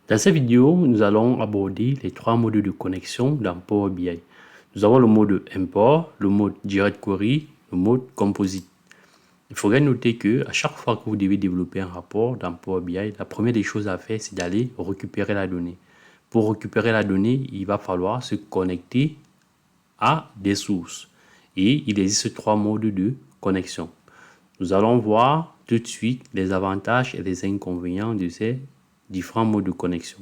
Dans cette vidéo, nous allons aborder les trois modes de connexion dans Power BI. Nous avons le mode import, le mode direct query, le mode composite. Il faudrait noter que à chaque fois que vous devez développer un rapport dans Power BI, la première des choses à faire, c'est d'aller récupérer la donnée. Pour récupérer la donnée, il va falloir se connecter à des sources. Et il existe trois modes de connexion. Nous allons voir tout de suite les avantages et les inconvénients de ces différents modes de connexion.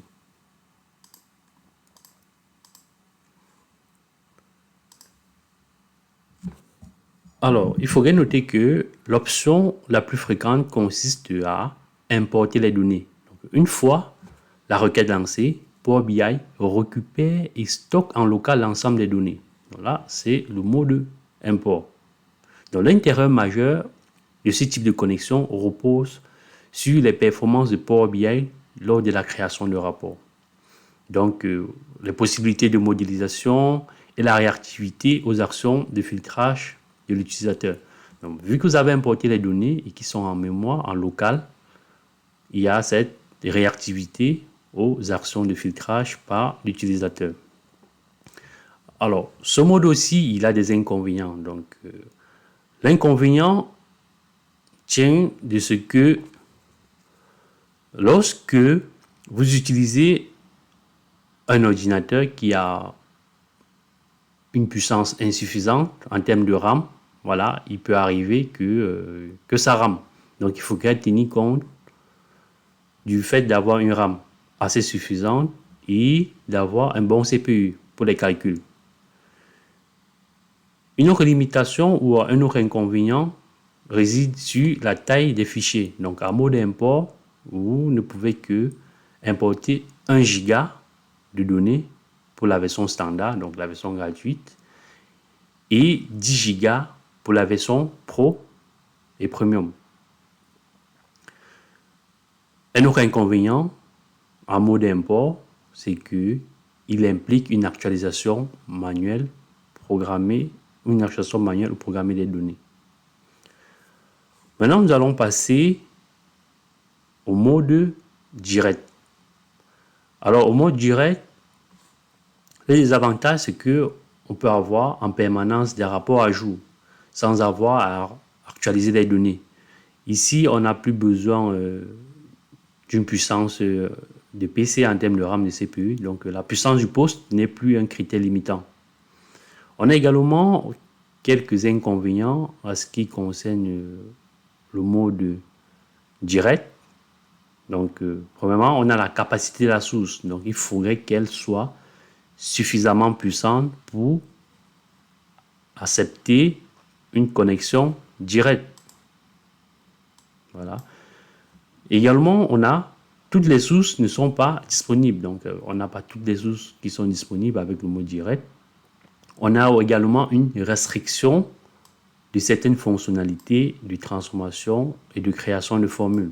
Alors, il faudrait noter que l'option la plus fréquente consiste à importer les données. Donc, une fois la requête lancée, Power BI récupère et stocke en local l'ensemble des données. Donc là, c'est le mode import. Donc, l'intérêt majeur de ce type de connexion repose sur les performances de Power BI lors de la création de rapports. Donc, les possibilités de modélisation et la réactivité aux actions de filtrage de l'utilisateur. Donc, vu que vous avez importé les données et qui sont en mémoire, en local, il y a cette réactivité aux actions de filtrage par l'utilisateur. Alors, ce mode aussi, il a des inconvénients. Donc, l'inconvénient tient de ce que lorsque vous utilisez un ordinateur qui a une puissance insuffisante en termes de RAM, voilà, il peut arriver que ça rame. Donc, il faut tenir compte du fait d'avoir une RAM assez suffisante et d'avoir un bon CPU pour les calculs. Une autre limitation ou un autre inconvénient réside sur la taille des fichiers. Donc, en mode import, vous ne pouvez que importer 1 giga de données pour la version standard, donc la version gratuite, et 10 gigas pour la version Pro et Premium. Un autre inconvénient en mode import, c'est qu'il implique une actualisation manuelle programmée, une actualisation manuelle ou programmée des données. Maintenant, nous allons passer au mode direct. Alors, au mode direct, les avantages, c'est que on peut avoir en permanence des rapports à jour sans avoir à actualiser les données. Ici, on n'a plus besoin d'une puissance de PC en termes de RAM de CPU. Donc, la puissance du poste n'est plus un critère limitant. On a également quelques inconvénients à ce qui concerne le mode direct. Donc, premièrement, on a la capacité de la source. Donc, il faudrait qu'elle soit suffisamment puissante pour accepter une connexion directe. Voilà. Également, on a toutes les sources ne sont pas disponibles. Donc, on n'a pas toutes les sources qui sont disponibles avec le mode direct. On a également une restriction de certaines fonctionnalités de transformation et de création de formules.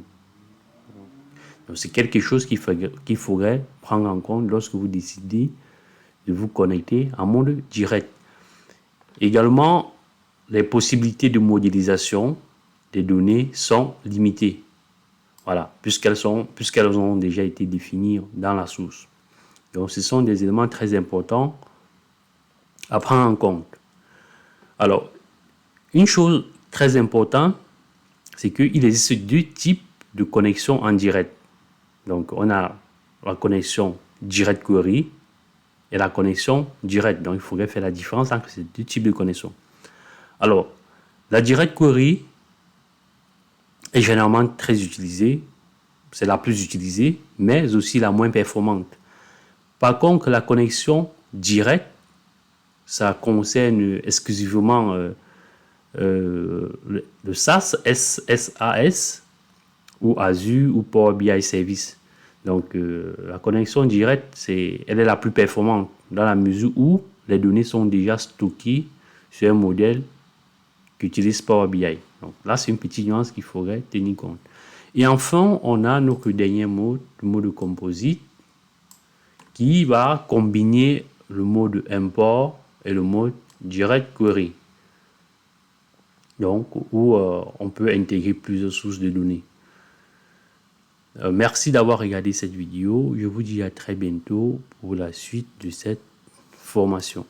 Donc, c'est quelque chose qu'il faudrait prendre en compte lorsque vous décidez de vous connecter en mode direct. Également, les possibilités de modélisation des données sont limitées. Voilà, puisqu'elles ont déjà été définies dans la source. Donc, ce sont des éléments très importants à prendre en compte. Alors, une chose très importante, c'est qu'il existe deux types de connexions en direct. Donc, on a la connexion direct query et la connexion directe. Donc, il faudrait faire la différence entre ces deux types de connexions. Alors, la direct query est généralement très utilisée. C'est la plus utilisée, mais aussi la moins performante. Par contre, la connexion directe, ça concerne exclusivement le SAS, SAS ou Azure ou Power BI Service. Donc, la connexion directe, elle est la plus performante dans la mesure où les données sont déjà stockées sur un modèle qui utilise Power BI. Donc, là, c'est une petite nuance qu'il faudrait tenir compte. Et enfin, on a notre dernier mode, le mode composite, qui va combiner le mode import et le mode direct query. Donc, où on peut intégrer plusieurs sources de données. Merci d'avoir regardé cette vidéo. Je vous dis à très bientôt pour la suite de cette formation.